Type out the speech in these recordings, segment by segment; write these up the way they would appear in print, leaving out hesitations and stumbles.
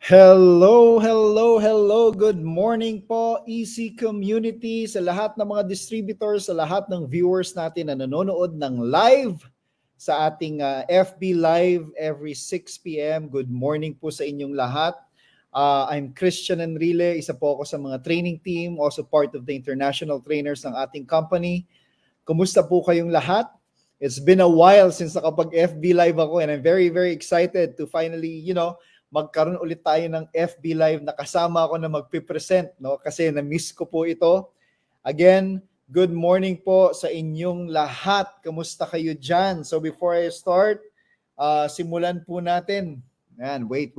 Hello, hello, hello. Good morning po, EC community, sa lahat ng mga distributors, sa lahat ng viewers natin na nanonood ng live sa ating FB Live every 6 p.m. Good morning po sa inyong lahat. I'm Christian Enrile, isa po ako sa mga training team, also part of the international trainers ng ating company. Kumusta po kayong lahat? It's been a while since nakapag-FB Live ako and I'm very, very excited to finally, magkaroon ulit tayo ng FB Live na kasama ako na magpipresent, no? Kasi na-miss ko po ito. Again, good morning po sa inyong lahat. Kamusta kayo dyan? So before I start, simulan po natin. Yan, wait.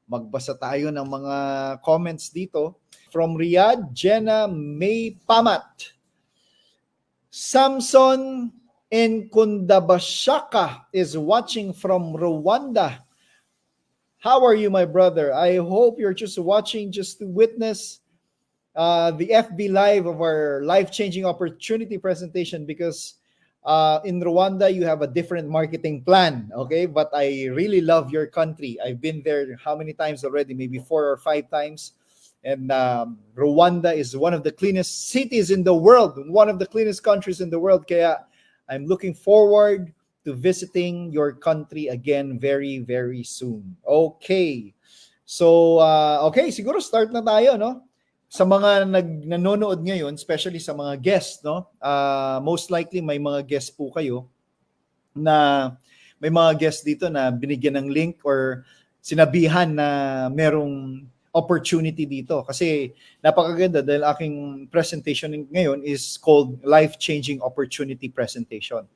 Magbasa tayo ng mga comments dito. From Riyadh, Jenna May Pamat. Samson Nkundabashaka is watching from Rwanda. How are you, my brother? I hope you're just watching just to witness the FB Live of our life-changing opportunity presentation because in Rwanda, you have a different marketing plan, okay? But I really love your country. I've been there how many times already? Maybe 4 or 5 times. And Rwanda is one of the cleanest cities in the world, one of the cleanest countries in the world. Kaya I'm looking forward to visiting your country again very, very soon. Okay. So, okay, siguro start na tayo, no? Sa mga nanonood ngayon, especially sa mga guests, no? Most likely may mga guests po kayo na may mga guests dito na binigyan ng link or sinabihan na merong opportunity dito. Kasi napakaganda dahil aking presentation ngayon is called Life-Changing Opportunity Presentation.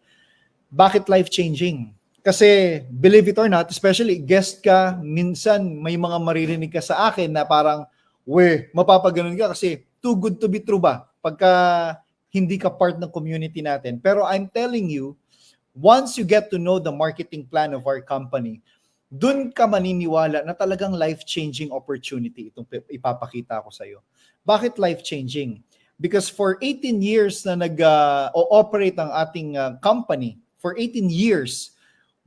Bakit life-changing? Kasi believe it or not, especially guest ka, minsan may mga maririnig ka sa akin na parang, mapapaganon ka kasi too good to be true ba? Pagka hindi ka part ng community natin. Pero I'm telling you, once you get to know the marketing plan of our company, dun ka maniniwala na talagang life-changing opportunity itong ipapakita ko sa iyo. Bakit life-changing? Because for 18 years na nag-operate ang ating company, for 18 years,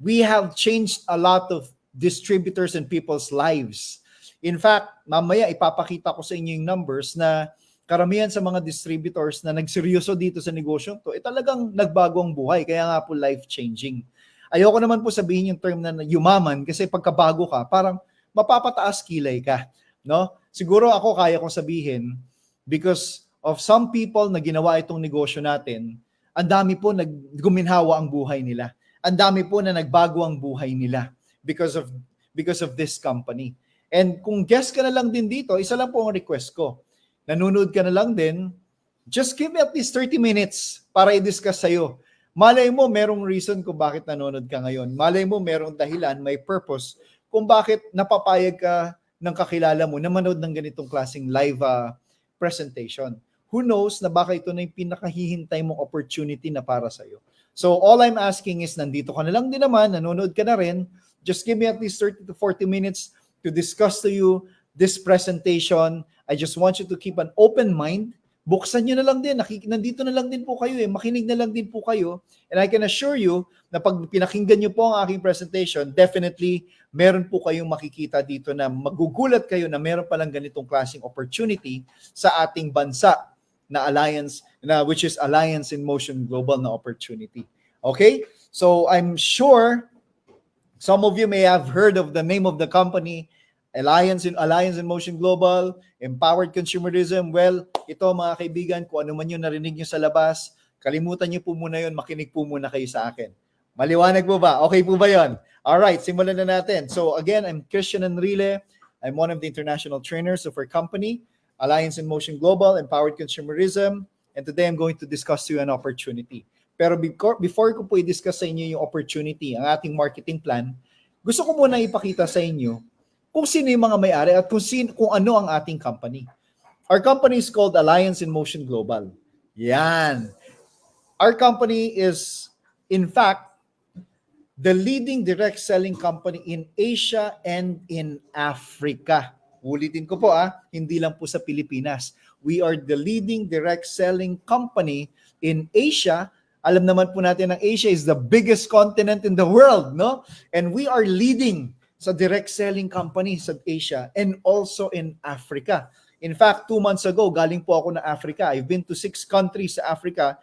we have changed a lot of distributors and people's lives. In fact, mamaya ipapakita ko sa inyo yung numbers na karamihan sa mga distributors na nagseryoso dito sa negosyo to, talagang nagbago ang buhay. Kaya nga po life-changing. Ayoko naman po sabihin yung term na yumaman kasi pagkabago ka, parang mapapataas kilay ka. No? Siguro ako kaya kong sabihin because of some people na ginawa itong negosyo natin, ang dami po guminhawa ang buhay nila. Ang dami po na nagbago ang buhay nila because of this company. And kung guest ka na lang din dito, isa lang po ang request ko. Nanonood ka na lang din, just give me at least 30 minutes para i-discuss sa'yo. Malay mo, merong reason kung bakit nanonood ka ngayon. Malay mo, merong dahilan, may purpose kung bakit napapayag ka ng kakilala mo na manood ng ganitong klaseng live presentation. Who knows na baka ito na yung pinakahihintay mong opportunity na para sa'yo. So all I'm asking is nandito ka na lang din naman, nanonood ka na rin, just give me at least 30 to 40 minutes to discuss to you this presentation. I just want you to keep an open mind. Buksan nyo na lang din, nandito na lang din po kayo makinig na lang din po kayo. And I can assure you na pag pinakinggan nyo po ang aking presentation, definitely meron po kayong makikita dito na magugulat kayo na meron palang ganitong klaseng opportunity sa ating bansa na alliance, which is Alliance in Motion Global na opportunity. Okay? So I'm sure some of you may have heard of the name of the company, Alliance in Motion Global, Empowered Consumerism. Well, ito mga kaibigan, kung ano man yung narinig nyo sa labas, kalimutan nyo po muna yun, makinig po muna kayo sa akin. Maliwanag po ba? Okay po ba yun? Alright, simulan na natin. So again, I'm Christian Enrile. I'm one of the international trainers of our company, Alliance in Motion Global, Empowered Consumerism, and today I'm going to discuss to you an opportunity. Pero before ko po i-discuss sa inyo yung opportunity, ang ating marketing plan, gusto ko muna ipakita sa inyo kung sino yung mga may-ari at kung ano ang ating company. Our company is called Alliance in Motion Global. Yan. Our company is, in fact, the leading direct selling company in Asia and in Africa. Ulitin ko po hindi lang po sa Pilipinas. We are the leading direct selling company in Asia. Alam naman po natin na Asia is the biggest continent in the world, no? And we are leading sa direct selling company sa Asia and also in Africa. In fact, 2 months ago, galing po ako na Africa. I've been to 6 countries sa Africa,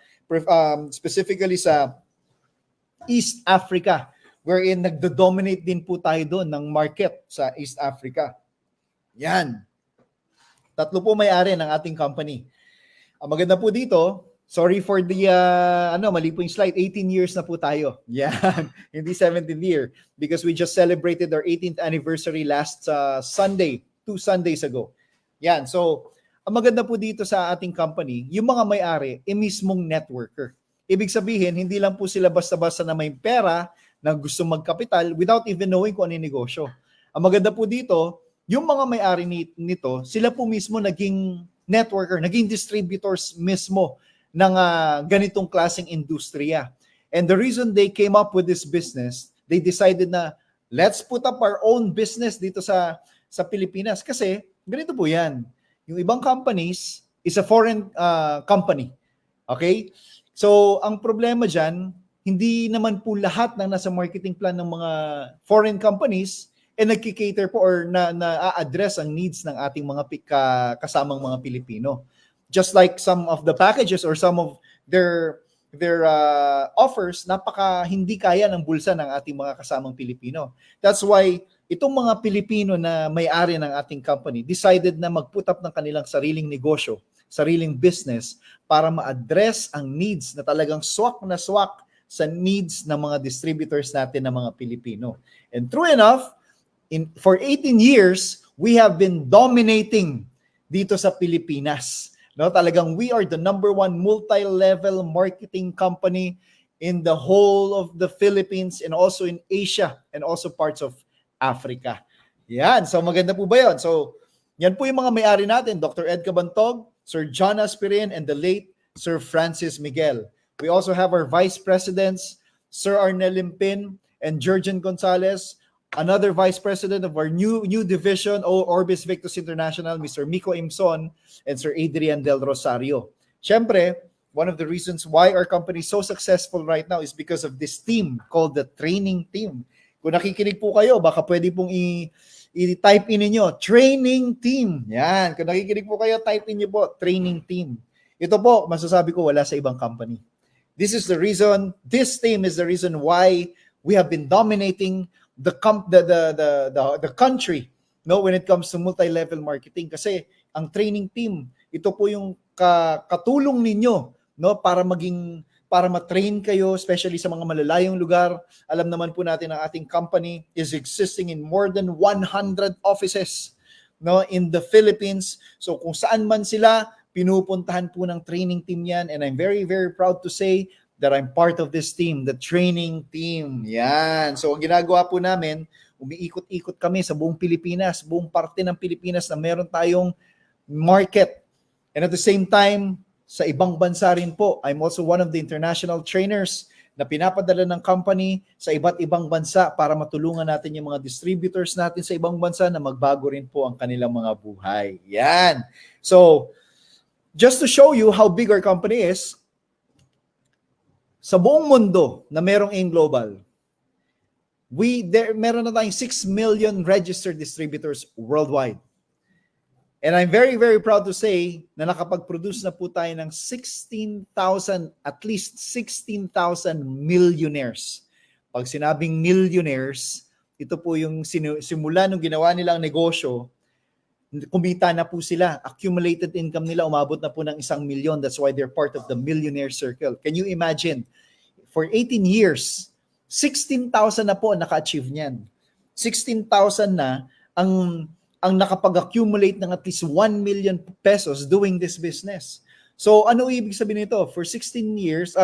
specifically sa East Africa, wherein nagdo-dominate din po tayo doon ng market sa East Africa. Yan. 3 po may-ari ng ating company. Ang maganda po dito, sorry for the, mali po yung slide, 18 years na po tayo. Yan, hindi 17th year. Because we just celebrated our 18th anniversary last Sunday, 2 Sundays ago. Yan, so, ang maganda po dito sa ating company, yung mga may-ari, mismong networker. Ibig sabihin, hindi lang po sila basta-basta na may pera na gusto magkapital without even knowing kung ano yung negosyo. Ang maganda po dito, yung mga may-ari nito, sila po mismo naging networker, naging distributors mismo ng ganitong klaseng industriya. And the reason they came up with this business, they decided na let's put up our own business dito sa Pilipinas. Kasi ganito po yan. Yung ibang companies is a foreign company. Okay? So, ang problema dyan, hindi naman po lahat ng nasa marketing plan ng mga foreign companies nagki-cater po or na-address ang needs ng ating mga kasamang mga Pilipino. Just like some of the packages or some of their offers, napaka hindi kaya ng bulsa ng ating mga kasamang Pilipino. That's why itong mga Pilipino na may-ari ng ating company decided na mag-put up ng kanilang sariling negosyo, sariling business para ma-address ang needs na talagang swak na swak sa needs ng mga distributors natin ng mga Pilipino. And true enough, for 18 years, we have been dominating dito sa Pilipinas. No, talagang we are the number 1 multi-level marketing company in the whole of the Philippines and also in Asia and also parts of Africa. Yan, so maganda po ba yun? So, yan po yung mga may-ari natin, Dr. Ed Cabantog, Sir John Aspirin, and the late Sir Francis Miguel. We also have our Vice Presidents, Sir Arnel Limpin and Jurgen Gonzalez, another Vice President of our new division, Orbis Victus International, Mr. Miko Imson, and Sir Adrian Del Rosario. Siyempre, one of the reasons why our company is so successful right now is because of this team called the training team. Kung nakikinig po kayo, baka pwede pong i-type in niyo training team. Yan, kung nakikinig po kayo, type in niyo po training team. Ito po, masasabi ko wala sa ibang company. This team is the reason why we have been dominating the country, no, when it comes to multi-level marketing. Kasi ang training team, ito po yung katulong ninyo, no, para ma-train kayo, especially sa mga malalayong lugar. Alam naman po natin ang ating company is existing in more than 100 offices, no, in the Philippines. So kung saan man sila, pinupuntahan po ng training team yan. And I'm very, very proud to say that I'm part of this team, the training team. Yan. So ang ginagawa po namin, umiikot-ikot kami sa buong Pilipinas, buong parte ng Pilipinas na meron tayong market. And at the same time, sa ibang bansa rin po, I'm also one of the international trainers na pinapadala ng company sa iba't ibang bansa para matulungan natin yung mga distributors natin sa ibang bansa na magbago rin po ang kanilang mga buhay. Yan. So, just to show you how big our company is, sa buong mundo na merong AIM Global, meron na tayong 6 million registered distributors worldwide. And I'm very, very proud to say na nakapag-produce na po tayo ng at least 16,000 millionaires. Pag sinabing millionaires, ito po yung simula nung ginawa nilang negosyo, kumita na po sila. Accumulated income nila, umabot na po ng 1 million. That's why they're part of the millionaire circle. Can you imagine? For 18 years, 16,000 na po naka-achieve niyan. 16,000 na ang nakapag-accumulate ng at least 1 million pesos doing this business. So ano ibig sabihin nito? For 18 years,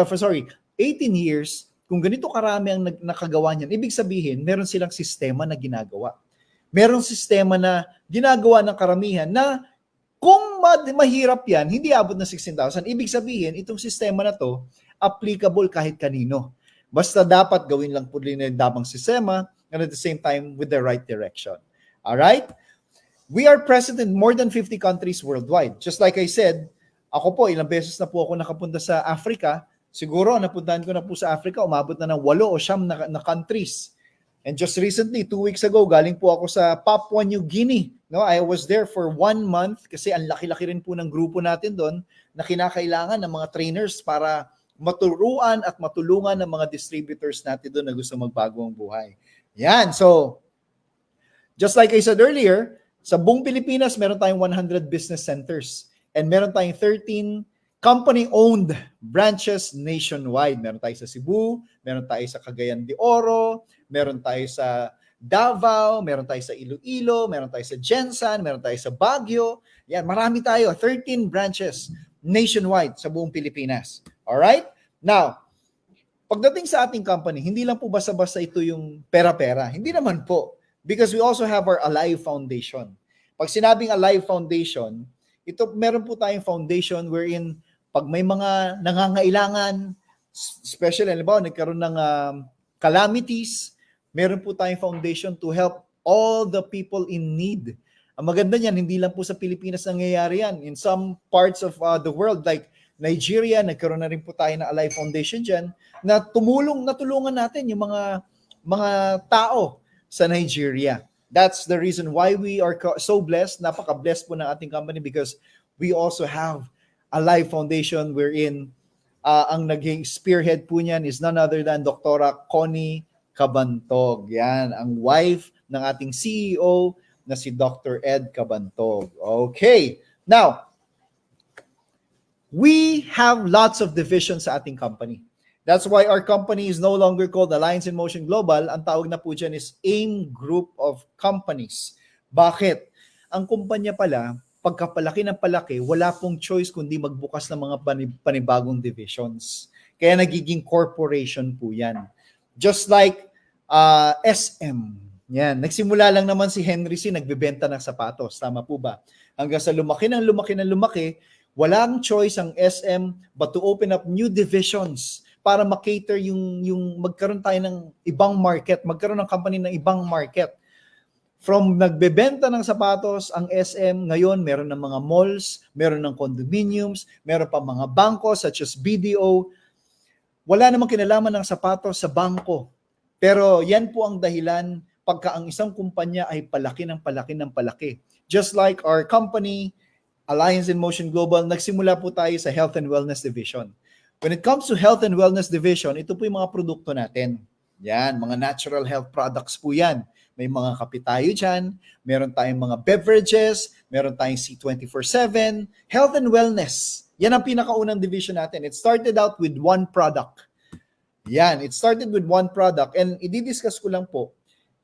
kung ganito karami ang nakagawa niyan, ibig sabihin, meron silang sistema na ginagawa. Merong sistema na ginagawa ng karamihan na kung mahirap yan, hindi abot na 16,000. Ibig sabihin, itong sistema na to, applicable kahit kanino. Basta dapat gawin lang po rin yung damang sistema and at the same time with the right direction. Alright? We are present in more than 50 countries worldwide. Just like I said, ako po, ilang beses na po ako nakapunta sa Africa. Siguro, napuntahan ko na po sa Africa, umabot na ng 8 o 9 na countries. And just recently, 2 weeks ago, galing po ako sa Papua New Guinea. No, I was there for 1 month kasi ang laki-laki rin po ng grupo natin doon na kinakailangan ng mga trainers para maturuan at matulungan ng mga distributors natin doon na gusto magbago ang buhay. Yan. So, just like I said earlier, sa buong Pilipinas, meron tayong 100 business centers and meron tayong 13 company-owned branches nationwide. Meron tayo sa Cebu, meron tayo sa Cagayan de Oro, meron tayo sa Davao, meron tayo sa Iloilo, meron tayo sa Jensan, meron tayo sa Baguio. Yan, marami tayo. 13 branches nationwide sa buong Pilipinas. Alright? Now, pagdating sa ating company, hindi lang po basta-basta ito yung pera-pera. Hindi naman po. Because we also have our Alive Foundation. Pag sinabing Alive Foundation, ito meron po tayong foundation wherein pag may mga nangangailangan, especially, halimbawa, nagkaroon ng calamities, meron po tayong foundation to help all the people in need. Ang maganda niyan, hindi lang po sa Pilipinas nangyayari yan. In some parts of the world, like Nigeria, nagkaroon na rin po tayo na Alive Foundation dyan, na natulungan natin yung mga tao sa Nigeria. That's the reason why we are so blessed, napaka-blessed po ng ating company because we also have a Life Foundation wherein ang naging spearhead po niyan is none other than Dr. Connie Cabantog. Yan, ang wife ng ating CEO na si Dr. Ed Cabantog. Okay. Now, we have lots of divisions sa ating company. That's why our company is no longer called Alliance in Motion Global. Ang tawag na po dyan is AIM Group of Companies. Bakit? Ang kumpanya pala, pagkapalaki ng palaki, wala pong choice kundi magbukas ng mga panibagong divisions. Kaya nagiging corporation po yan. Just like SM. Yan. Nagsimula lang naman si Henry C. nagbebenta ng sapatos. Tama po ba? Hanggang sa lumaki, walang choice ang SM but to open up new divisions para makater yung magkaroon tayo ng ibang market, magkaroon ng company ng ibang market. From nagbebenta ng sapatos, ang SM ngayon meron ng mga malls, meron ng condominiums, meron pa mga bangko such as BDO. Wala namang kinalaman ng sapatos sa bangko. Pero yan po ang dahilan pagka ang isang kumpanya ay palaki ng palaki. Just like our company, Alliance in Motion Global, nagsimula po tayo sa Health and Wellness Division. When it comes to Health and Wellness Division, ito po yung mga produkto natin. Yan, mga natural health products po yan. May mga kape tayo dyan, meron tayong mga beverages, meron tayong C24/7, health and wellness. Yan ang pinakaunang division natin. It started out with one product. Yan, it started with one product. And i-discuss ko lang po,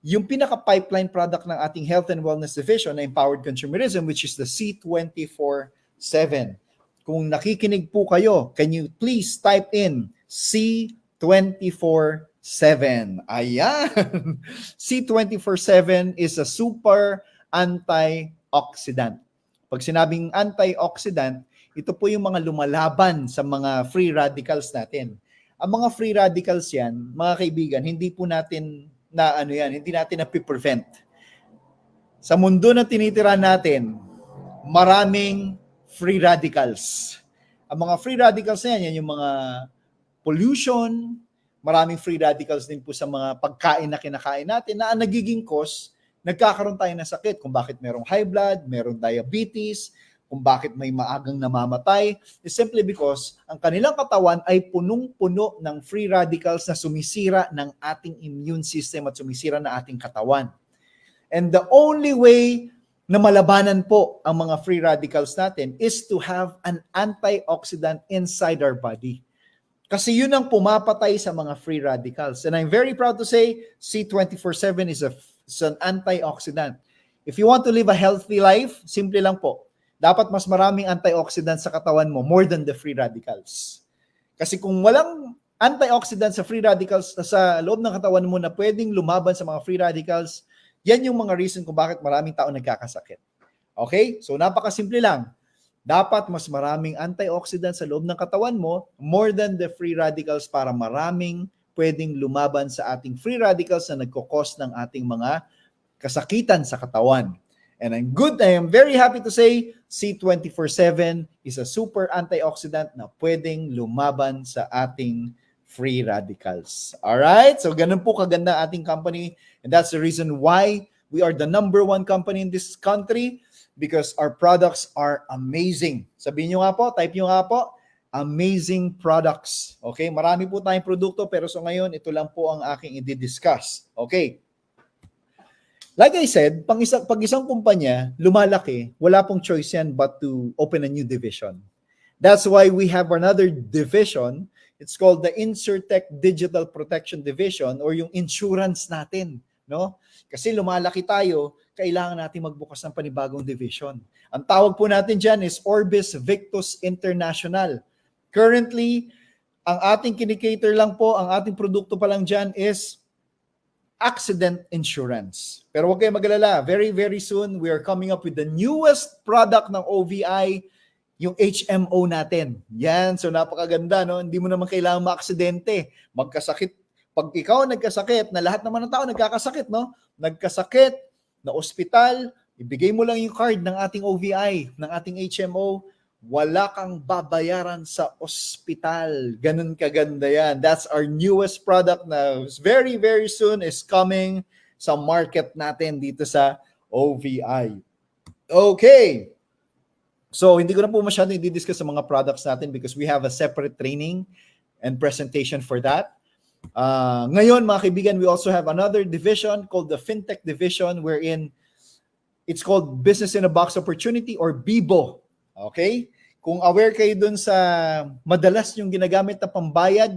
yung pinaka-pipeline product ng ating Health and Wellness Division na Empowered Consumerism, which is the C24/7. Kung nakikinig po kayo, can you please type in C24/7? Ayan! C24/7 is a super antioxidant. Pag sinabing antioxidant, ito po yung mga lumalaban sa mga free radicals natin. Ang mga free radicals yan, mga kaibigan, hindi po natin hindi natin na-prevent. Sa mundo na tinitira natin, maraming free radicals. Ang mga free radicals na yan yung mga pollution, maraming free radicals din po sa mga pagkain na kinakain natin na ang nagiging cause, nagkakaroon tayo ng sakit kung bakit merong high blood, merong diabetes, kung bakit may maagang namamatay, is simply because ang kanilang katawan ay punong-puno ng free radicals na sumisira ng ating immune system at sumisira ng ating katawan. And the only way na malabanan po ang mga free radicals natin is to have an antioxidant inside our body. Kasi yun ang pumapatay sa mga free radicals. And I'm very proud to say, C24/7 is an antioxidant. If you want to live a healthy life, simple lang po. Dapat mas maraming antioxidants sa katawan mo more than the free radicals. Kasi kung walang antioxidants sa free radicals sa loob ng katawan mo na pwedeng lumaban sa mga free radicals, yan yung mga reason kung bakit maraming tao nagkakasakit. Okay? So napakasimple lang. Dapat mas maraming antioxidants sa loob ng katawan mo more than the free radicals para maraming pwedeng lumaban sa ating free radicals na nagkukos ng ating mga kasakitan sa katawan. And I am very happy to say C24/7 is a super antioxidant na pwedeng lumaban sa ating free radicals. Alright? So ganun po kaganda ating company, and that's the reason why we are the number one company in this country, because our products are amazing. Sabihin nyo nga po, type nyo nga po, amazing products. Okay? Marami po tayong produkto, pero so ngayon, ito lang po ang aking i-discuss. Okay? Like I said, pag isang kumpanya lumalaki, wala pong choice yan but to open a new division. That's why we have another division. It's called the Insurtech Digital Protection Division, or yung insurance natin, no? Kasi lumalaki tayo, kailangan natin magbukas ng panibagong division. Ang tawag po natin dyan is Orbis Victus International. Currently, ang ating kinikater lang po, ang ating produkto pa lang dyan is accident insurance. Pero huwag kayong mag-alala, very, very soon, we are coming up with the newest product ng OVI, yung HMO natin. Yan, so napakaganda, no? Hindi mo naman kailangan ma-aksidente, magkasakit. Pag ikaw nagkasakit, na lahat naman ng tao nagkakasakit, no? Nagkasakit, na ospital, ibigay mo lang yung card ng ating OVI, ng ating HMO, wala kang babayaran sa ospital. Ganun kaganda yan. That's our newest product na very, very soon is coming sa market natin dito sa OVI. Okay. So, hindi ko na po masyado i-discuss sa mga products natin because we have a separate training and presentation for that. Ngayon, mga kaibigan, we also have another division called the FinTech Division, wherein it's called Business in a Box Opportunity, or BIBO. Okay? Kung aware kayo dun sa madalas yung ginagamit na pambayad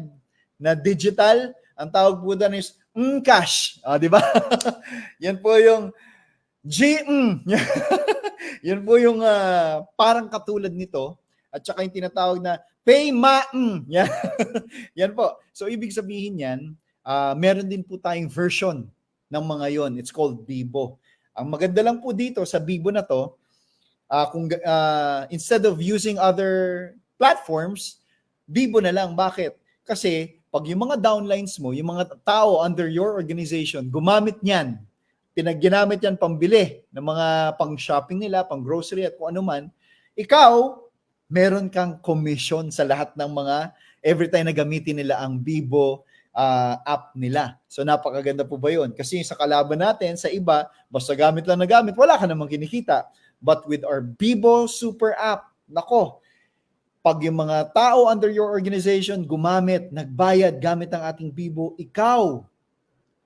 na digital, ang tawag po dun is cash. Di ba? Yan po yung Yan po yung parang katulad nito. At saka yung tinatawag na pay yan. Yan po. So, ibig sabihin yan, meron din po tayong version ng mga yon. It's called BIBO. Ang maganda lang po dito sa BIBO na to, kung instead of using other platforms, BIBO na lang. Bakit? Kasi pag yung mga downlines mo, yung mga tao under your organization, gumamit niyan, ginamit yan pambili ng mga pang-shopping nila, pang-grocery at kung ano man, ikaw, meron kang commission sa lahat ng mga every time na gamitin nila ang BIBO app nila. So napakaganda po ba yun? Kasi sa kalaban natin, sa iba, basta gamit lang na gamit, wala ka namang kinikita. But with our BIBO super app, nako, pag yung mga tao under your organization gumamit, nagbayad gamit ang ating BIBO, ikaw,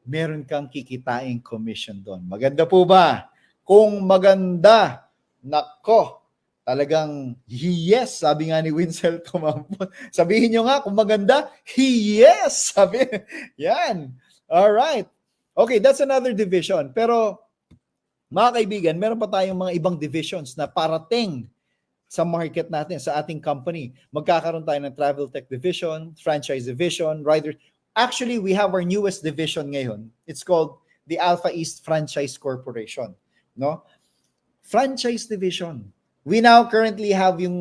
meron kang kikitaing commission doon. Maganda po ba? Kung maganda, nako, talagang yes, sabi nga ni Winsel Tumampon. Sabihin nyo nga kung maganda, yes, sabi. Yan. All right. Okay, that's another division. Pero mga kaibigan, meron pa tayong mga ibang divisions na parating sa market natin, sa ating company. Magkakaroon tayo ng Travel Tech Division, Franchise Division, Rider. Actually, we have our newest division ngayon. It's called the Alpha East Franchise Corporation. No? Franchise Division. We now currently have yung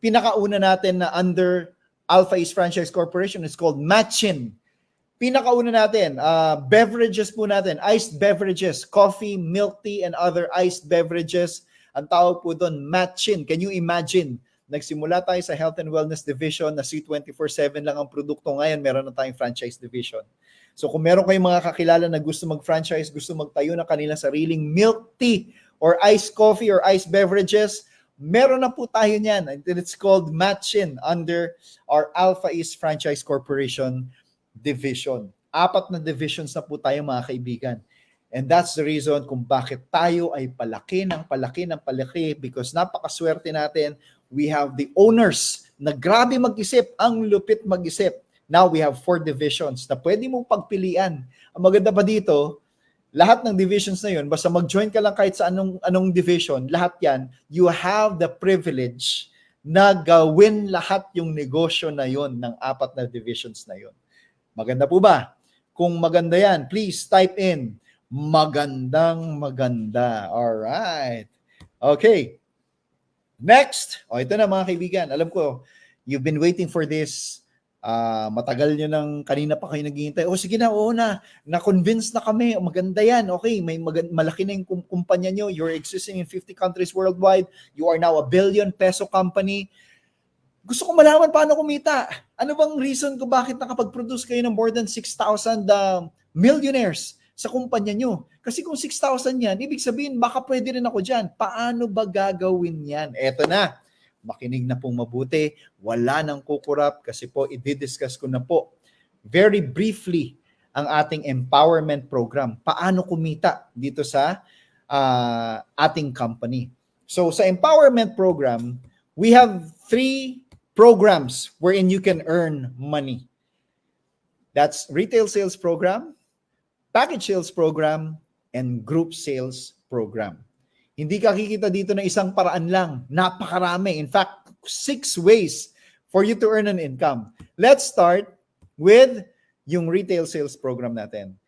pinakauna natin na under Alpha East Franchise Corporation. It's called Matchin. Pinakauna natin, beverages po natin, iced beverages, coffee, milk tea, and other iced beverages. Ang tawag po doon, Matchin. Can you imagine? Nagsimula tayo sa Health and Wellness Division na C24/7 lang ang produkto. Ngayon, meron na tayong franchise division. So kung meron kayong mga kakilala na gusto mag-franchise, gusto magtayo ng kanilang sariling milk tea or iced coffee or iced beverages, meron na po tayo niyan. And it's called Matchin under our Alpha East Franchise Corporation division. 4 na divisions na po tayo, mga kaibigan. And that's the reason kung bakit tayo ay palaki ng palaki because napakaswerte natin. We have the owners na grabe mag-isip, ang lupit mag-isip. Now we have 4 divisions na pwede mong pagpilian. Ang maganda pa dito, lahat ng divisions na yun, basta mag-join ka lang kahit sa anong division, lahat yan, you have the privilege na gawin lahat yung negosyo na yun ng 4 na divisions na yun. Maganda po ba? Kung maganda yan, please type in, maganda. Alright. Okay. Next. Ito na, mga kaibigan. Alam ko, you've been waiting for this. Matagal nyo nang kanina pa kayo naghihintay. Sige na, oo na. Na-convince na kami. Maganda yan. Okay, malaki na yung kumpanya nyo. You're existing in 50 countries worldwide. You are now a billion peso company. Gusto ko malaman paano kumita. Ano bang reason ko bakit nakapag-produce kayo ng more than 6,000 millionaires sa kumpanya nyo? Kasi kung 6,000 yan, ibig sabihin baka pwede rin ako dyan. Paano ba gagawin yan? Eto na. Makinig na pong mabuti. Wala nang kukurap kasi po i-discuss ko na po very briefly ang ating empowerment program. Paano kumita dito sa ating company. So sa empowerment program, we have 3 programs wherein you can earn money. That's retail sales program, package sales program, and group sales program. Hindi ka kikita dito na isang paraan lang. Napakarami. In fact, 6 ways for you to earn an income. Let's start with yung retail sales program natin.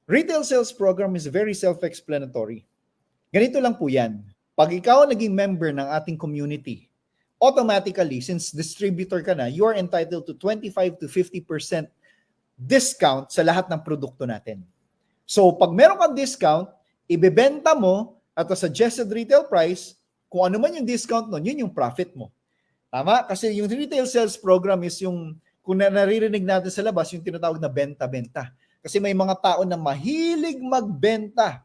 Retail sales program is very self-explanatory. Ganito lang po yan. Pag ikaw naging member ng ating community, automatically, since distributor ka na, you are entitled to 25 to 50% discount sa lahat ng produkto natin. So, pag meron kang discount, ibebenta mo at a suggested retail price, kung ano man yung discount nun, yun yung profit mo. Tama? Kasi yung retail sales program is yung, kung naririnig natin sa labas, yung tinatawag na benta-benta. Kasi may mga tao na mahilig magbenta.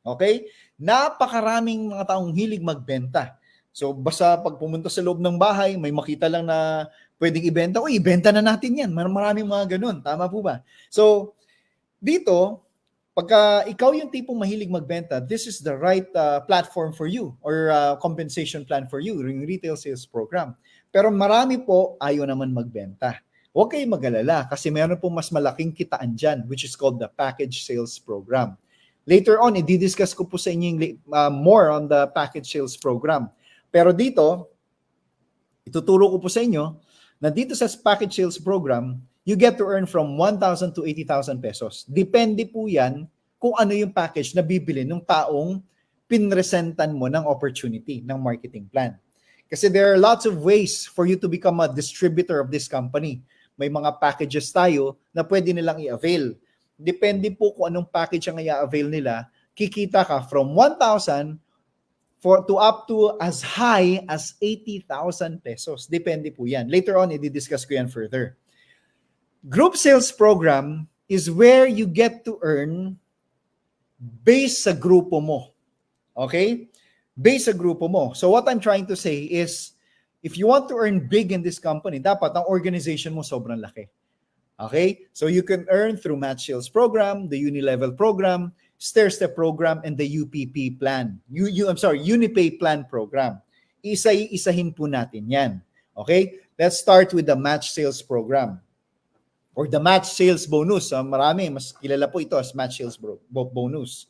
Okay? Napakaraming mga taong hilig magbenta. So, basta pag pumunta sa loob ng bahay, may makita lang na pwedeng ibenta, ibenta na natin yan. Maraming mga ganun. Tama po ba? So, dito, pagka ikaw yung tipong mahilig magbenta, this is the right platform for you or compensation plan for you, yung retail sales program. Pero marami po ayaw naman magbenta. Huwag kayong mag-alala kasi meron pong mas malaking kitaan dyan, which is called the package sales program. Later on, i-discuss ko po sa inyo more on the package sales program. Pero dito, ituturo ko po sa inyo na dito sa package sales program, you get to earn from 1,000 to 80,000 pesos. Depende po yan kung ano yung package na bibili ng taong pinresentan mo ng opportunity, ng marketing plan. Kasi there are lots of ways for you to become a distributor of this company. May mga packages tayo na pwede nilang i-avail. Depende po kung anong package ang i-avail nila. Kikita ka from 1,000 to up to as high as 80,000 pesos. Depende po yan. Later on, i-discuss ko yan further. Group sales program is where you get to earn based sa grupo mo. Okay? Based sa grupo mo. So what I'm trying to say is, if you want to earn big in this company, dapat ang organization mo sobrang laki. Okay? So you can earn through match sales program, the Unilevel program, stair-step program, and the UPP plan. Unipay plan program. Isa-isahin po natin yan. Okay? Let's start with the match sales program. Or the match sales bonus. Marami, mas kilala po ito as match sales bonus.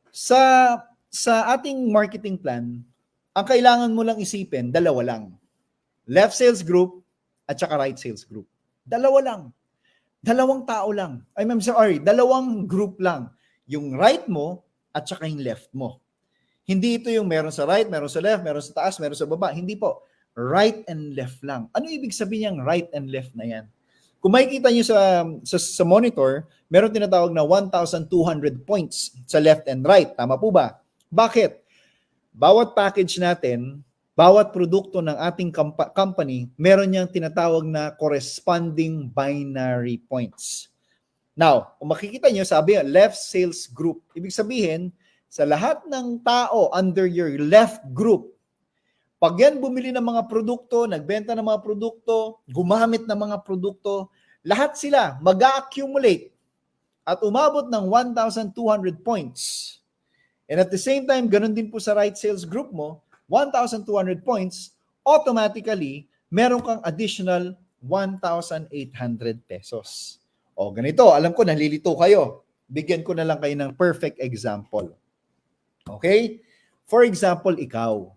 Sa ating marketing plan, ang kailangan mo lang isipin, dalawa lang. Left sales group at saka right sales group. Dalawa lang. Dalawang tao lang. Dalawang group lang. Yung right mo at saka yung left mo. Hindi ito yung meron sa right, meron sa left, meron sa taas, meron sa baba. Hindi po. Right and left lang. Ano ibig sabihin yung right and left na yan? Kung makikita nyo sa monitor, meron tinatawag na 1,200 points sa left and right. Tama po ba? Bakit? Bawat package natin, bawat produkto ng ating company, meron niyang tinatawag na corresponding binary points. Now, kung makikita nyo, sabi left sales group. Ibig sabihin, sa lahat ng tao under your left group, pag yan bumili ng mga produkto, nagbenta ng mga produkto, gumamit ng mga produkto, lahat sila mag-accumulate at umabot ng 1,200 points. And at the same time, ganun din po sa right sales group mo, 1,200 points, automatically, meron kang additional 1,800 pesos. O ganito, alam ko, nalilito kayo. Bigyan ko na lang kayo ng perfect example. Okay? For example, ikaw,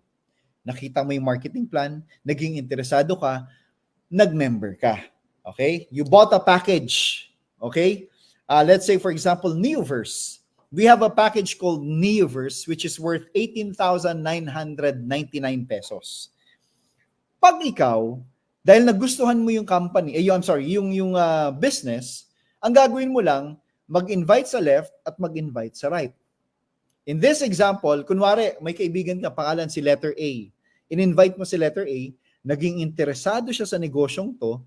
nakita mo yung marketing plan, naging interesado ka, nag-member ka. Okay? You bought a package. Okay? Let's say, for example, Neoverse. We have a package called Neoverse, which is worth 18,999 pesos. Pag ikaw, dahil nagustuhan mo yung company, yung business, ang gagawin mo lang, mag-invite sa left at mag-invite sa right. In this example, kunwari, may kaibigan ka, pangalan si letter A. In-invite mo si letter A, naging interesado siya sa negosyong to,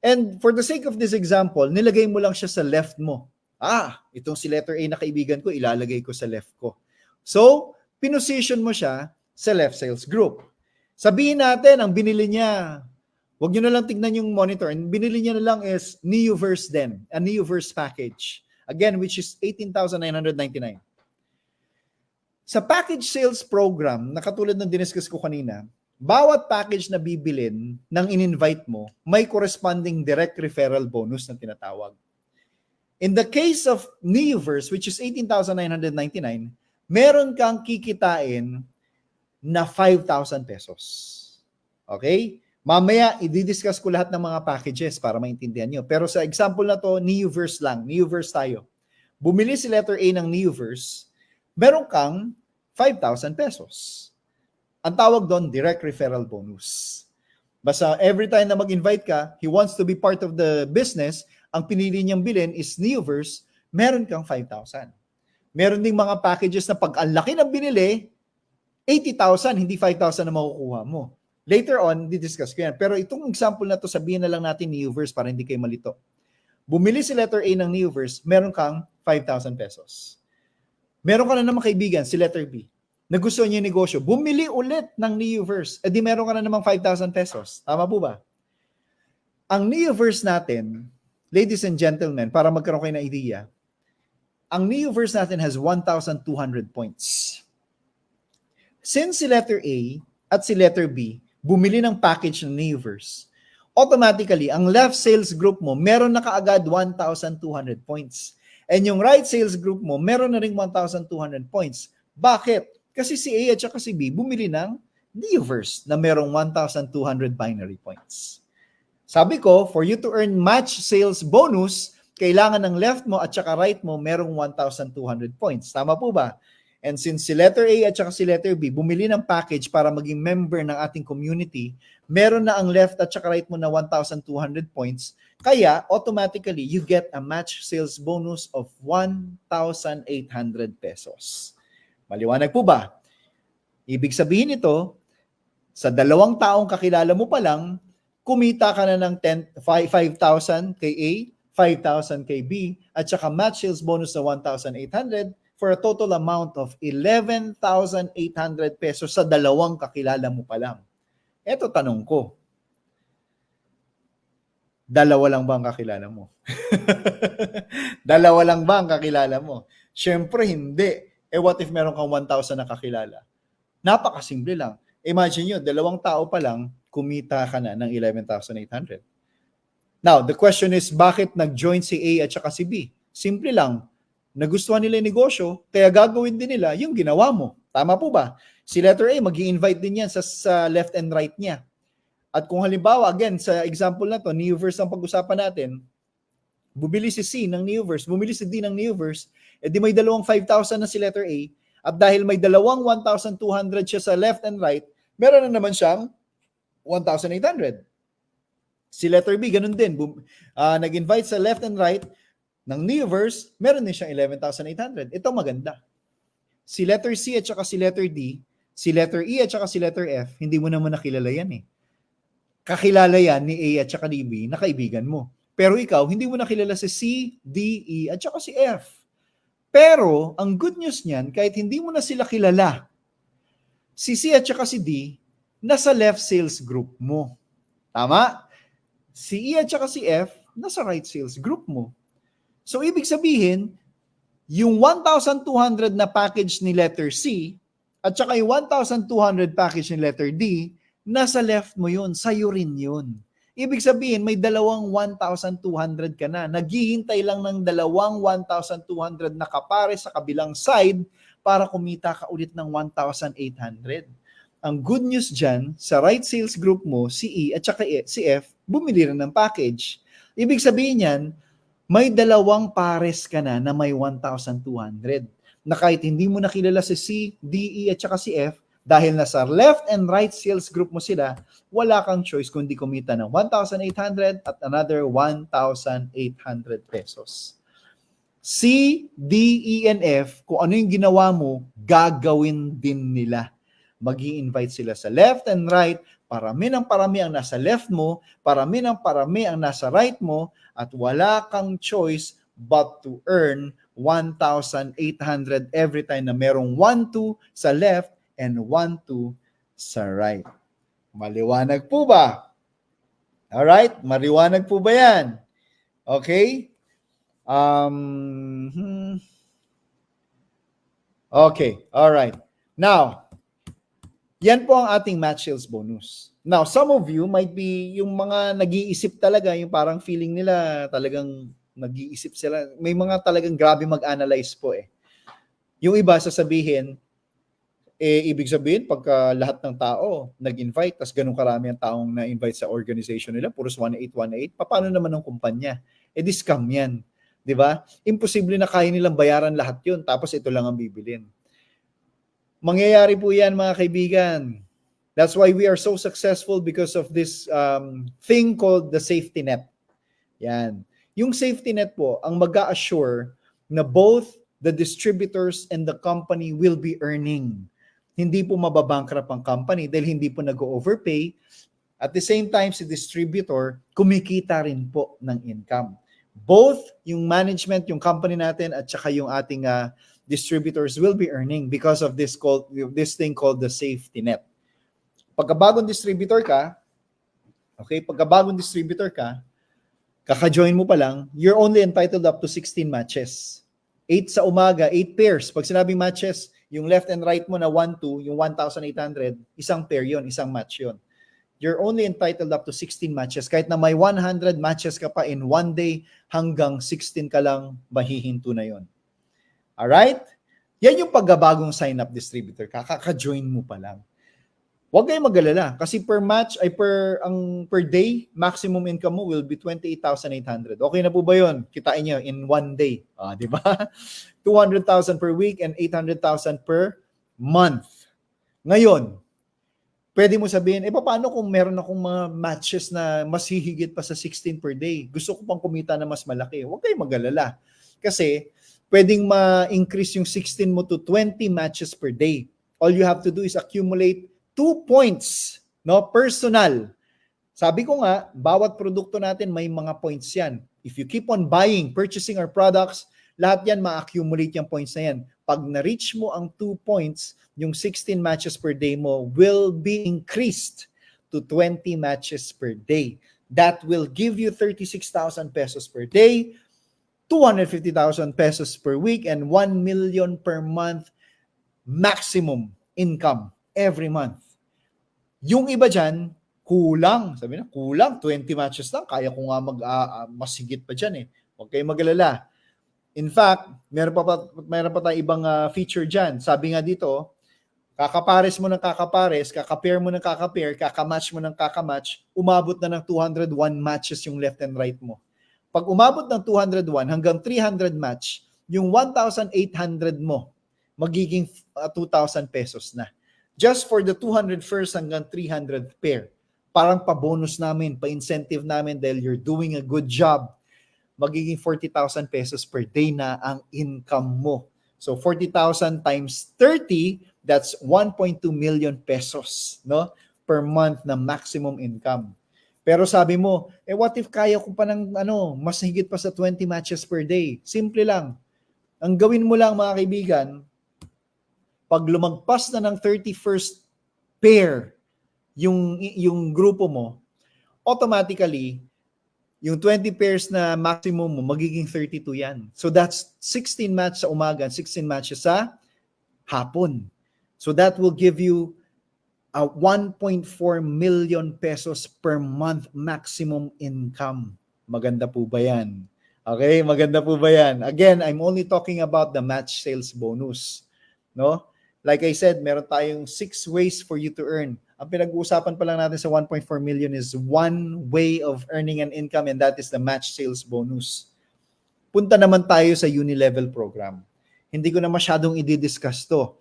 and for the sake of this example, nilagay mo lang siya sa left mo. Itong si letter A na kaibigan ko, ilalagay ko sa left ko. So, pinosisyon mo siya sa left sales group. Sabihin natin, ang binili niya, wag nyo na lang tignan yung monitor, and binili niya na lang is Neoverse din, a Neoverse package. Again, which is 18,999. Sa package sales program, na katulad ng diniscuss ko kanina, bawat package na bibilin ng in-invite mo, may corresponding direct referral bonus na tinatawag. In the case of Neoverse, which is 18,999, meron kang kikitain na 5,000 pesos. Okay? Mamaya, i-discuss ko lahat ng mga packages para maintindihan nyo. Pero sa example na to, Neoverse lang. Neoverse tayo. Bumili si letter A ng Neoverse, meron kang 5,000 pesos. Ang tawag doon, direct referral bonus. Basta every time na mag-invite ka, he wants to be part of the business, ang pinili niyang bilhin is Neoverse, meron kang 5,000. Meron ding mga packages na pag ang laki ng binili, 80,000, hindi 5,000 na makukuha mo. Later on, di-discuss ko yan. Pero itong example na to, sabihin na lang natin Neoverse para hindi kayo malito. Bumili si letter A ng Neoverse, meron kang 5,000 pesos. Meron ka na naman kaibigan, si letter B, na gusto niya yung negosyo, bumili ulit ng Neoverse, di meron ka na namang 5,000 pesos. Tama po ba? Ang Neoverse natin, ladies and gentlemen, para magkaroon kayo ng idea, ang Neoverse natin has 1,200 points. Since si letter A at si letter B, bumili ng package ng Neoverse, automatically, ang left sales group mo, meron na kaagad 1,200 points. And yung right sales group mo, meron na rin 1,200 points. Bakit? Kasi si A at saka si B, bumili ng Neoverse na merong 1,200 binary points. Sabi ko, for you to earn match sales bonus, kailangan ng left mo at saka right mo merong 1,200 points. Tama po ba? And since si letter A at saka si letter B, bumili ng package para maging member ng ating community, meron na ang left at saka right mo na 1,200 points, kaya automatically you get a match sales bonus of 1,800 pesos. Maliwanag po ba? Ibig sabihin nito, sa dalawang taong kakilala mo pa lang, kumita ka na ng 5,000 kay A, 5,000 kay B, at saka match sales bonus na 1,800 for a total amount of 11,800 pesos sa dalawang kakilala mo pa lang. Eto tanong ko, dalawa lang ba ang kakilala mo? Dalawa lang ba ang kakilala mo? Siyempre hindi. What if meron kang 1,000 na kakilala? Napakasimple lang. Imagine nyo, dalawang tao pa lang, kumita ka na ng 11,800. Now, the question is, bakit nag-join si A at saka si B? Simple lang. Nagustuhan nila yung negosyo, kaya gagawin din nila yung ginawa mo. Tama po ba? Si letter A, mag-i-invite din yan sa left and right niya. At kung halimbawa, again, sa example na to, Neoverse ang pag-usapan natin, bumili si C ng Neoverse, bumili si D ng Neoverse, di may dalawang 5,000 na si letter A, at dahil may dalawang 1,200 siya sa left and right, meron na naman siyang 1,800. Si letter B, ganun din. Nag-invite sa left and right ng Neoverse, meron din siyang 11,800. Ito maganda. Si letter C at saka si letter D, si letter E at saka si letter F, hindi mo naman nakilala yan eh. Kakilala yan ni A at saka ni B na kaibigan mo. Pero ikaw, hindi mo nakilala si C, D, E at saka si F. Pero, ang good news niyan, kahit hindi mo na sila kilala, si C at saka si D, nasa left sales group mo. Tama? Si E at saka si F, nasa right sales group mo. So, ibig sabihin, yung 1,200 na package ni letter C, at saka yung 1,200 package ni letter D, nasa left mo yun, sa'yo rin yun. Ibig sabihin, may dalawang 1,200 ka na. Naghihintay lang ng dalawang 1,200 na kapare sa kabilang side para kumita ka ulit ng 1,800. Ang good news dyan, sa right sales group mo, si E at saka si F, bumili rin ng package. Ibig sabihin yan, may dalawang pares ka na may 1,200. Na kahit hindi mo nakilala si C, D, E at saka si F, dahil nasa left and right sales group mo sila, wala kang choice kundi kumita ng 1,800 at another 1,800 pesos. C, D, E, and F, kung ano yung ginawa mo, gagawin din nila. Mag-i-invite sila sa left and right parami ng parami ang nasa left mo, parami ng parami ang nasa right mo, at wala kang choice but to earn 1,800 every time na merong 1-2 sa left and 1-2 sa right. Maliwanag po ba? Alright? Maliwanag po ba yan? Okay? Okay, alright. Now, yan po ang ating match sales bonus. Now, some of you might be yung mga nag-iisip talaga, yung parang feeling nila talagang nag-iisip sila. May mga talagang grabe mag-analyze po eh. Yung iba sasabihin, ibig sabihin, pagka lahat ng tao nag-invite, tas ganun karami ang taong na-invite sa organization nila, puros 1818, paano naman ang kumpanya? Di scam yan. Di ba? Imposible na kaya nilang bayaran lahat yun, tapos ito lang ang bibilin. Mangyayari po yan, mga kaibigan. That's why we are so successful because of this thing called the safety net. Yan. Yung safety net po, ang mag-a-assure na both the distributors and the company will be earning. Hindi po mababankrupt ang company dahil hindi po nag-overpay. At the same time, si distributor, kumikita rin po ng income. Both yung management, yung company natin, at saka yung ating distributors will be earning because of this thing called the safety net. Pagkabagong distributor ka, kaka-join mo pa lang, you're only entitled up to 16 matches. 8 sa umaga, 8 pairs. Pag sinabing matches, yung left and right mo na 1-2, yung 1,800, isang pair yon, isang match yon. You're only entitled up to 16 matches. Kahit na may 100 matches ka pa in one day, hanggang 16 ka lang, mahihinto na yon. Alright? Yan yung pagbabagong sign-up distributor. Kaka-join mo pa lang. Huwag kayong mag-alala kasi per match ay per day, maximum income mo will be 28,800. Okay na po ba 'yon? Kitain niyo in one day, di ba? 200,000 per week and 800,000 per month. Ngayon, pwede mo sabihin, paano kung meron akong mga matches na mas hihigit pa sa 16 per day? Gusto ko pang kumita na mas malaki. Huwag kayong mag-alala. Kasi pwedeng ma-increase yung 16 mo to 20 matches per day. All you have to do is accumulate 2 points, no? Personal. Sabi ko nga, bawat produkto natin may mga points yan. If you keep on purchasing our products, lahat yan ma-accumulate yung points na yan. Pag na-reach mo ang 2 points, yung 16 matches per day mo will be increased to 20 matches per day. That will give you 36,000 pesos per day, 250,000 pesos per week, and 1 million per month maximum income every month. Yung iba dyan, kulang. Sabi na, kulang. 20 matches lang. Kaya ko nga mas higit pa dyan eh. Huwag kayong mag-alala. In fact, meron pa tayong ibang feature dyan. Sabi nga dito, kakapares mo ng kakapares, kakapair mo ng kakapair, kakamatch mo ng kakamatch, umabot na ng 201 matches yung left and right mo. Pag umabot ng 201 hanggang 300 match, yung 1,800 mo, magiging 2,000 pesos na. Just for the 201st hanggang 300th pair. Parang pa-bonus namin, pa-incentive namin dahil you're doing a good job. Magiging 40,000 pesos per day na ang income mo. So 40,000 times 30, that's 1.2 million pesos, no? Per month na maximum income. Pero sabi mo, what if kaya ko pa ng mas higit pa sa 20 matches per day? Simple lang. Ang gawin mo lang, mga kaibigan, pag lumagpas na ng 31st pair yung grupo mo, automatically yung 20 pairs na maximum mo, magiging 32 yan. So that's 16 matches sa umaga, 16 matches sa hapon. So that will give you a 1.4 million pesos per month maximum income. Maganda po ba yan? Okay, maganda po ba yan? Again, I'm only talking about the match sales bonus. No? Like I said, meron tayong 6 ways for you to earn. Ang pinag-uusapan pa lang natin sa 1.4 million is one way of earning an income, and that is the match sales bonus. Punta naman tayo sa Unilevel program. Hindi ko na masyadong i-discuss to.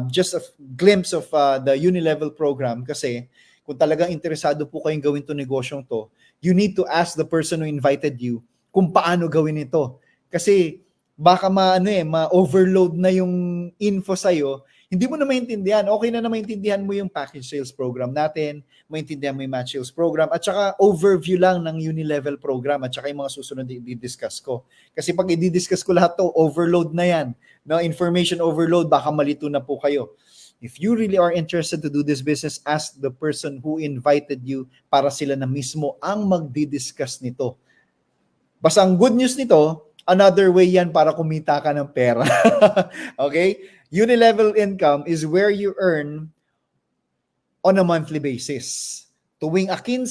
Just a glimpse of the Unilevel program kasi kung talagang interesado po kayong gawin to negosyong to, you need to ask the person who invited you kung paano gawin ito. Kasi baka ma-overload na yung info sa'yo, hindi mo na maintindihan. Okay na maintindihan mo yung package sales program natin, maintindihan mo yung match sales program, at saka overview lang ng uni-level program at saka yung mga susunod na i-discuss ko. Kasi pag i-discuss ko lahat to, overload na yan. No, information overload, baka malito na po kayo. If you really are interested to do this business, ask the person who invited you para sila na mismo ang magdi-discuss nito. Basta ang good news nito, another way yan para kumita ka ng pera. Okay? Unilevel income is where you earn on a monthly basis. Tuwing 15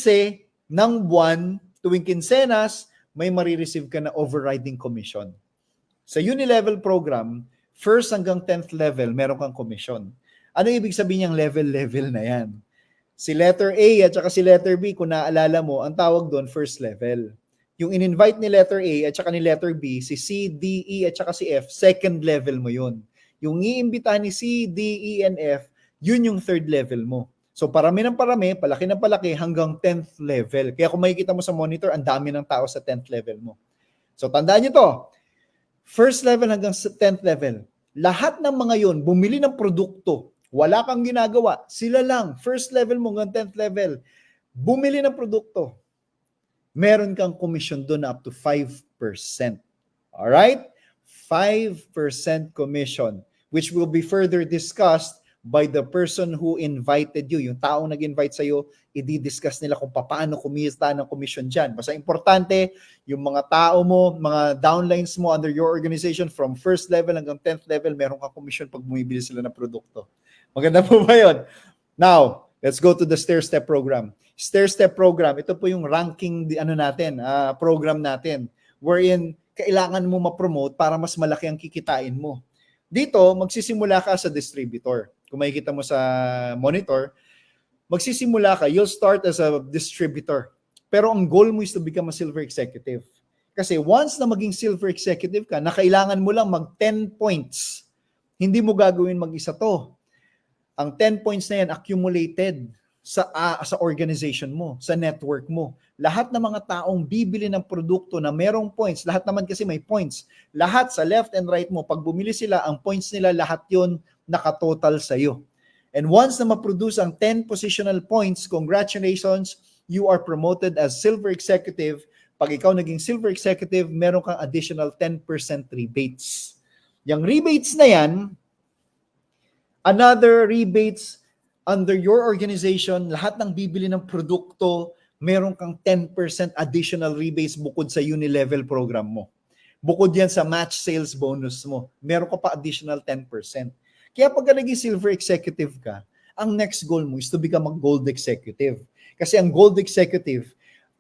ng buwan, tuwing kinsenas, may marireceive ka na overriding commission. Sa Unilevel program, first hanggang 10th level, meron kang commission. Ano ibig sabihin niyang level-level na yan? Si letter A at saka si letter B, kung naaalala mo, ang tawag doon, first level. Yung in-invite ni letter A at saka ni letter B, si C, D, E at saka si F, second level mo yun. Yung iimbitahan ni C, D, E, and F, yun yung third level mo. So parami ng parami, palaki ng palaki hanggang 10th level. Kaya kung makikita mo sa monitor, ang dami ng tao sa 10th level mo. So tandaan nyo to, first level hanggang 10th level, lahat ng mga yun, bumili ng produkto, wala kang ginagawa, sila lang, first level mo hanggang 10th level, bumili ng produkto, meron kang commission doon na up to 5%. Alright? 5% commission, which will be further discussed by the person who invited you. Yung taong nag-invite sa'yo, i-discuss nila kung paano kumita ng commission dyan. Basta importante, yung mga tao mo, mga downlines mo under your organization from first level hanggang 10th level, meron kang commission pag bumibili sila ng produkto. Maganda po ba yun? Now, let's go to the stair-step program. Stair-step program, ito po yung ranking program natin, wherein kailangan mo ma-promote para mas malaki ang kikitain mo. Dito, magsisimula ka sa distributor. Kung makikita mo sa monitor, magsisimula ka, you'll start as a distributor. Pero ang goal mo is to become a silver executive. Kasi once na maging silver executive ka, na kailangan mo lang mag 10 points. Hindi mo gagawin mag-isa to. Ang 10 points na yan accumulated sa organization mo, sa network mo. Lahat ng mga taong bibili ng produkto na merong points, lahat naman kasi may points. Lahat sa left and right mo, pag bumili sila, ang points nila, lahat yon nakatotal sa'yo. And once na ma-produce ang 10 positional points, congratulations, you are promoted as silver executive. Pag ikaw naging silver executive, meron kang additional 10% rebates. Yung rebates na yan, another rebates under your organization, lahat ng bibili ng produkto, meron kang 10% additional rebates bukod sa Unilevel program mo. Bukod yan sa match sales bonus mo, meron ka pa additional 10%. Kaya pag naging silver executive ka, ang next goal mo is to become a gold executive. Kasi ang gold executive,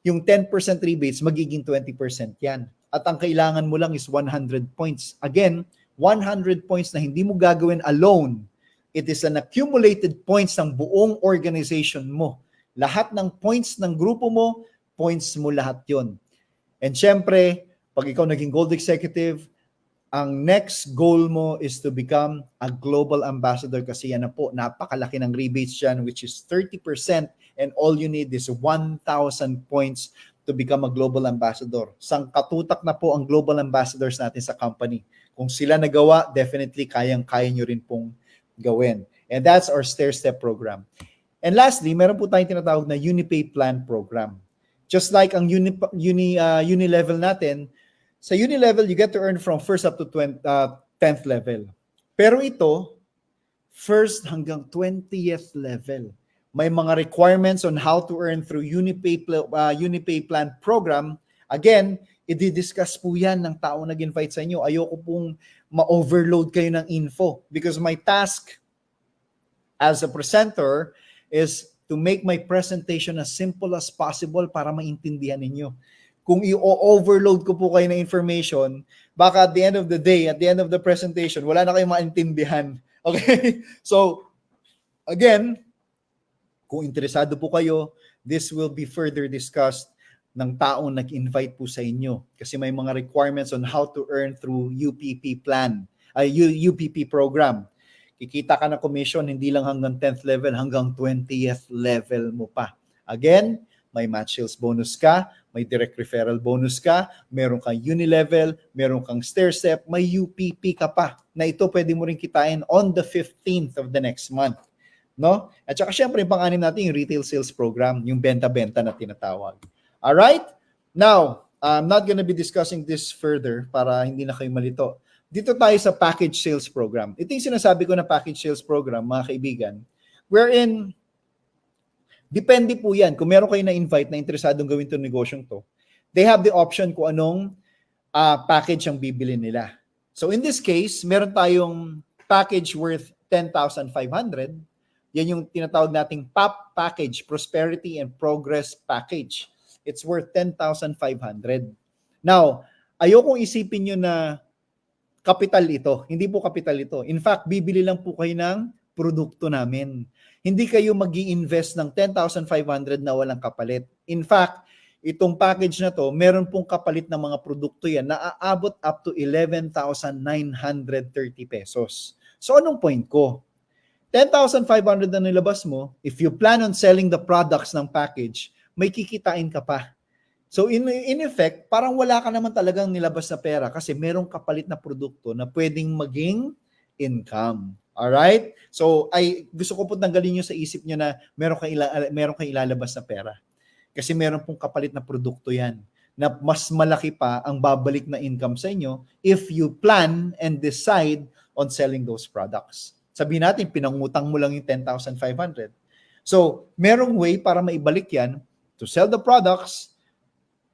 yung 10% rebates, magiging 20% yan. At ang kailangan mo lang is 100 points. Again, 100 points na hindi mo gagawin alone. It is an accumulated points ng buong organization mo. Lahat ng points ng grupo mo, points mo lahat yon. And syempre, pag ikaw naging gold executive, ang next goal mo is to become a global ambassador kasi yan na po, napakalaki ng rebates dyan, which is 30%, and all you need is 1,000 points to become a global ambassador. Sangkatutak na po ang global ambassadors natin sa company. Kung sila nagawa, definitely kayang-kaya nyo rin pong gawin. And that's our stair-step program. And lastly, meron po tayong tinatawag na Unipay Plan program. Just like ang Unilevel natin, sa Unilevel, you get to earn from first up to 10th level. Pero ito, first hanggang 20th level. May mga requirements on how to earn through Unipay Plan program. Again, i-discuss po yan ng tao nag-invite sa inyo. Ayoko pong ma-overload kayo ng info because my task as a presenter is to make my presentation as simple as possible para maintindihan ninyo. Kung i-overload ko po kayo ng information, baka at the end of the day, at the end of the presentation, wala na kayong maintindihan. Okay? So, again, kung interesado po kayo, this will be further discussed ng taong nag-invite po sa inyo. Kasi may mga requirements on how to earn through UPP program. Kikita ka na commission, hindi lang hanggang 10th level, hanggang 20th level mo pa. Again, may match sales bonus ka, may direct referral bonus ka, meron kang unilevel, meron kang stairstep, may UPP ka pa na ito pwede mo rin kitain on the 15th of the next month. No? At saka syempre, pang-anim natin yung retail sales program, yung benta-benta na tinatawag. Alright? Now, I'm not gonna be discussing this further para hindi na kayo malito. Dito tayo sa package sales program. Ito yung sinasabi ko na package sales program, mga kaibigan, wherein depende po yan. Kung meron kayo na-invite na interesadong gawin itong negosyong to, they have the option kung anong package ang bibili nila. So in this case, meron tayong package worth 10,500. Yan yung tinatawag nating PAP package, Prosperity and Progress Package. It's worth 10,500. Now, ayokong isipin nyo na kapital ito. Hindi po kapital ito. In fact, bibili lang po kayo ng produkto namin. Hindi kayo mag-i-invest ng 10,500 na walang kapalit. In fact, itong package na to, meron pong kapalit ng mga produkto yan na aabot up to 11,930 pesos. So anong point ko? 10,500 na nilabas mo, if you plan on selling the products ng package, may kikitain ka pa. So in effect, parang wala ka naman talagang nilabas na pera kasi merong kapalit na produkto na pwedeng maging income. Alright? So, gusto ko po tanggalin nyo sa isip nyo na meron kang ilalabas na pera. Kasi meron pong kapalit na produkto yan na mas malaki pa ang babalik na income sa inyo if you plan and decide on selling those products. Sabihin natin, pinangutang mo lang yung 10,500. So, merong way para maibalik yan to sell the products,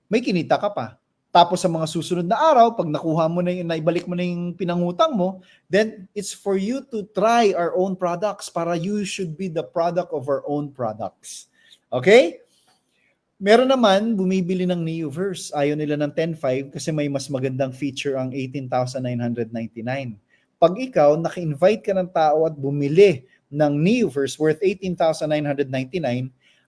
may kinita ka pa. Tapos sa mga susunod na araw, pag nakuha mo na yung, naibalik mo na yung pinangutang mo, then it's for you to try our own products para you should be the product of our own products. Okay? Meron naman, bumibili ng Neoverse. Ayaw nila ng 10.5 kasi may mas magandang feature ang 18,999. Pag ikaw, naka-invite ka ng tao at bumili ng Neoverse worth 18,999,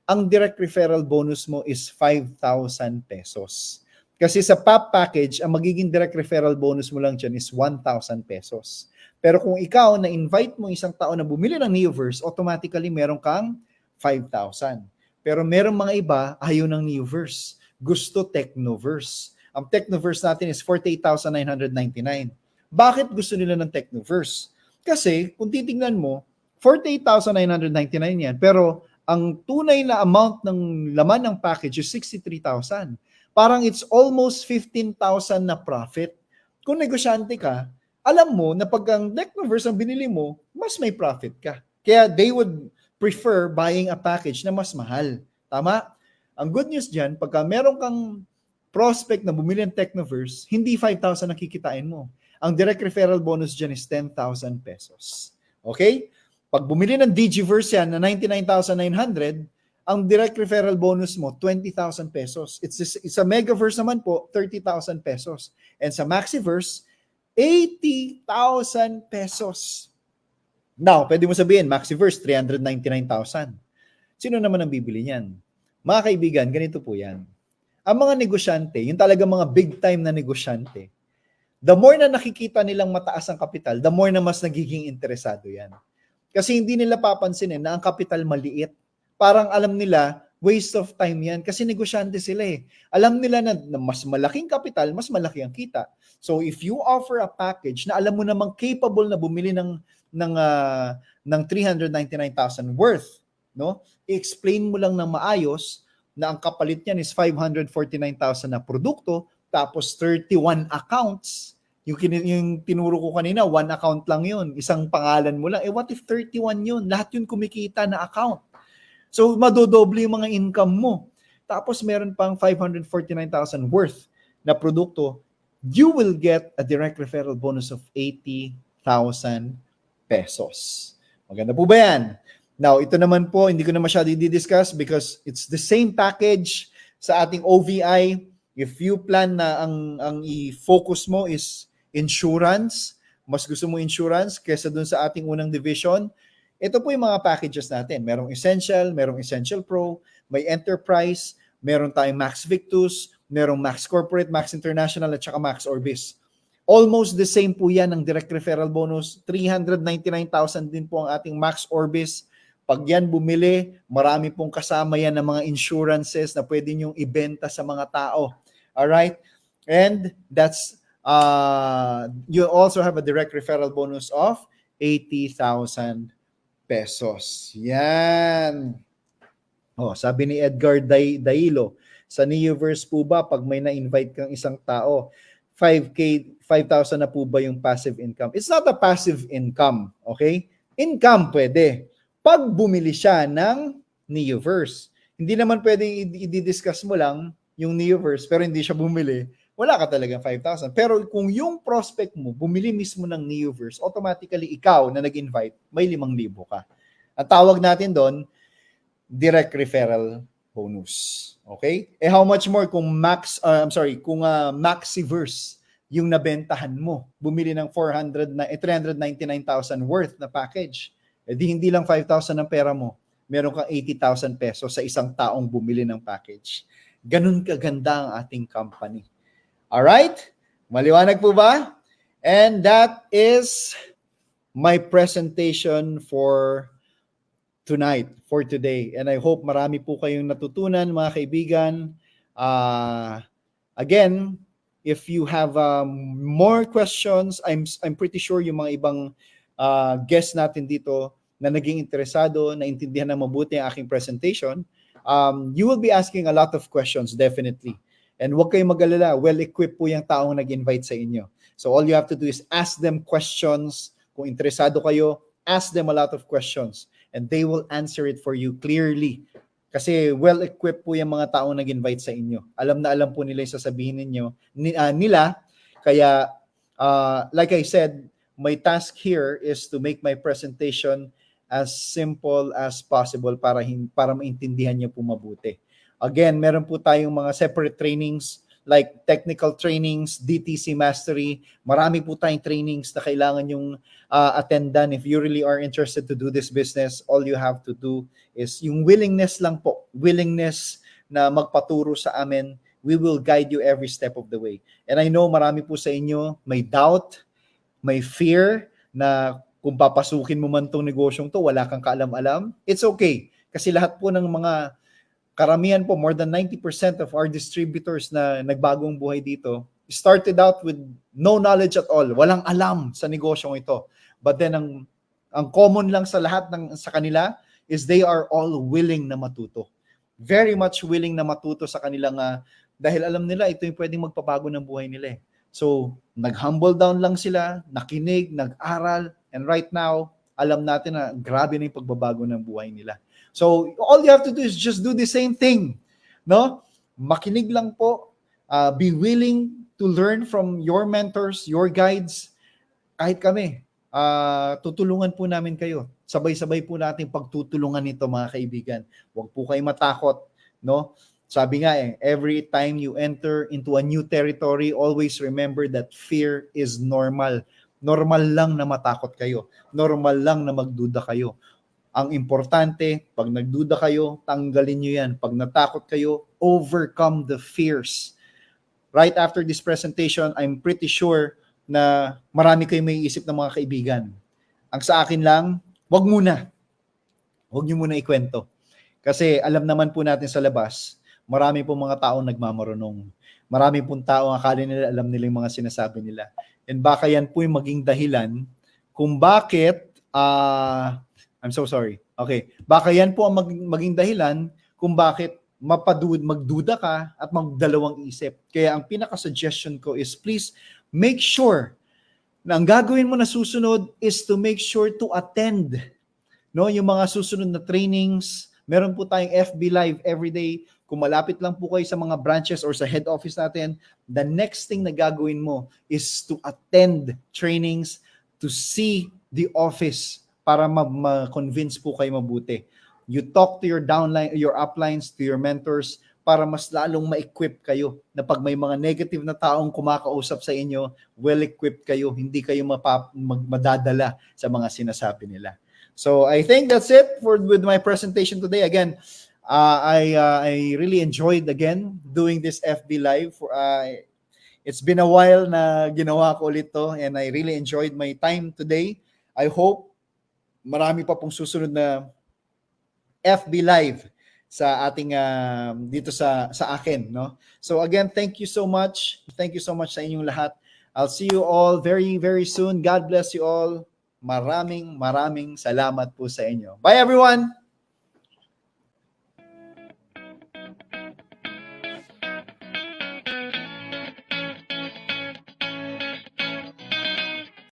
ang direct referral bonus mo is 5,000 pesos. Kasi sa PAP package, ang magiging direct referral bonus mo lang dyan is 1,000 pesos. Pero kung ikaw na-invite mo isang tao na bumili ng Neoverse, automatically meron kang 5,000. Pero meron mga iba, ayaw ng Neoverse. Gusto Technoverse. Ang Technoverse natin is 48,999. Bakit gusto nila ng Technoverse? Kasi kung titingnan mo, 48,999 yan. Pero ang tunay na amount ng laman ng package is 63,000. Parang it's almost 15,000 na profit. Kung negosyante ka, alam mo na pag ang Technoverse ang binili mo, mas may profit ka. Kaya they would prefer buying a package na mas mahal. Tama? Ang good news dyan, pagka meron kang prospect na bumili ng Technoverse, hindi 5,000 na kikitain mo. Ang direct referral bonus dyan is 10,000 pesos. Okay? Pag bumili ng Digiverse yan na 99,900, ang direct referral bonus mo, 20,000 pesos. It's a Megaverse naman po, 30,000 pesos. And sa Maxiverse, 80,000 pesos. Now, pwede mo sabihin, Maxiverse, 399,000. Sino naman ang bibili niyan? Mga kaibigan, ganito po yan. Ang mga negosyante, yung talaga mga big time na negosyante, the more na nakikita nilang mataas ang kapital, the more na mas nagiging interesado yan. Kasi hindi nila papansinin na ang kapital maliit. Parang alam nila, waste of time yan. Kasi negosyante sila eh. Alam nila na mas malaking kapital, mas malaki ang kita. So if you offer a package na alam mo namang capable na bumili ng 399,000 worth, no? I-explain mo lang ng maayos na ang kapalit niyan is 549,000 na produkto, tapos 31 accounts. Yung tinuro ko kanina, one account lang yun. Isang pangalan mo lang. What if 31 yun? Lahat yun kumikita na account. So, madodoble yung mga income mo. Tapos, meron pang 549,000 worth na produkto. You will get a direct referral bonus of 80,000 pesos. Maganda po ba yan? Now, ito naman po, hindi ko na masyado i-discuss because it's the same package sa ating OVI. If you plan na ang i-focus mo is insurance, mas gusto mo insurance kesa dun sa ating unang division, ito po yung mga packages natin. Merong Essential Pro, may Enterprise, meron tayong Max Victus, merong Max Corporate, Max International, at saka Max Orbis. Almost the same po yan ang direct referral bonus. 399,000 din po ang ating Max Orbis Pag yan bumili, marami pong kasama yan ng mga insurances na pwede nyong ibenta sa mga tao. Alright? And that's, you also have a direct referral bonus of 80,000 pesos. Yan. Oh, sabi ni Edgar Dailo, sa Neoverse po ba, pag may na-invite kang isang tao, 5K, 5,000 na po ba yung passive income? It's not a passive income, okay? Income pwede. Pag bumili siya ng Neoverse, hindi naman pwedeng i-discuss mo lang yung Neoverse pero hindi siya bumili, wala ka talagang 5,000. Pero kung yung prospect mo, bumili mismo ng Neoverse, automatically ikaw na nag-invite, may 5,000 ka. Ang tawag natin doon, direct referral bonus. Okay? How much more kung Maxiverse yung nabentahan mo, bumili ng 399,000 worth na package. Hindi lang 5,000 ang pera mo, meron kang 80,000 pesos sa isang taong bumili ng package. Ganun kaganda ang ating company. Alright? Maliwanag po ba? And that is my presentation for tonight, for today. And I hope marami po kayong natutunan, mga kaibigan. Again, if you have more questions, I'm pretty sure yung mga ibang guests natin dito na naging interesado, na intindihan na mabuti ang aking presentation, you will be asking a lot of questions, definitely. And huwag kayong mag-alala, well-equipped po yung taong nag-invite sa inyo. So all you have to do is ask them questions. Kung interesado kayo, ask them a lot of questions. And they will answer it for you clearly. Kasi well-equipped po yung mga taong nag-invite sa inyo. Alam na alam po nila yung sasabihin nila. Kaya, like I said, my task here is to make my presentation as simple as possible para maintindihan niyo po mabuti. Again, meron po tayong mga separate trainings like technical trainings, DTC mastery. Marami po tayong trainings na kailangan yung attendan. If you really are interested to do this business, all you have to do is yung willingness lang po. Willingness na magpaturo sa amin. We will guide you every step of the way. And I know marami po sa inyo may doubt, may fear na kung papasukin mo man tong negosyong to, wala kang kaalam-alam. It's okay. Kasi lahat po ng mga karamihan po, more than 90% of our distributors na nagbagong buhay dito, started out with no knowledge at all. Walang alam sa negosyong ito. But then, ang common lang sa lahat sa kanila is they are all willing na matuto. Very much willing na matuto sa kanilang, dahil alam nila, ito yung pwedeng magpabago ng buhay nila. So, nag-humble down lang sila, nakinig, nag-aral, and right now, alam natin na grabe na yung pagbabago ng buhay nila. So, all you have to do is just do the same thing. No? Makinig lang po. Be willing to learn from your mentors, your guides. Kahit kami, tutulungan po namin kayo. Sabay-sabay po natin pagtutulungan nito, mga kaibigan. Huwag po kayo matakot. No? Sabi nga every time you enter into a new territory, always remember that fear is normal. Normal lang na matakot kayo. Normal lang na magduda kayo. Ang importante, pag nagduda kayo, tanggalin nyo yan. Pag natakot kayo, overcome the fears. Right after this presentation, I'm pretty sure na marami kayong may isip ng mga kaibigan. Ang sa akin lang, wag muna. Wag nyo muna ikwento. Kasi alam naman po natin sa labas, marami pong mga taong nagmamarunong. Marami pong taong akala nila alam nila yung mga sinasabi nila. And baka yan po yung maging dahilan kung bakit I'm so sorry. Okay. Baka yan po ang maging dahilan kung bakit magduda ka at magdalawang isip. Kaya ang pinaka-suggestion ko is please make sure na ang gagawin mo na susunod is to make sure to attend. No, yung mga susunod na trainings, meron po tayong FB Live everyday. Kung malapit lang po kayo sa mga branches or sa head office natin, the next thing na gagawin mo is to attend trainings, to see the office, para ma-convince po kayo mabuti. You talk to your downline, your uplines, to your mentors, para mas lalong ma-equip kayo na pag may mga negative na taong kumakausap sa inyo, well-equipped kayo, hindi kayo madadala sa mga sinasabi nila. So I think that's it with my presentation today. Again, I really enjoyed again doing this FB Live. It's been a while na ginawa ko ulit to, and I really enjoyed my time today. I hope marami pa pong susunod na FB Live sa ating dito sa akin, no? So again, thank you so much. Thank you so much sa inyong lahat. I'll see you all very very soon. God bless you all. Maraming maraming salamat po sa inyo. Bye everyone.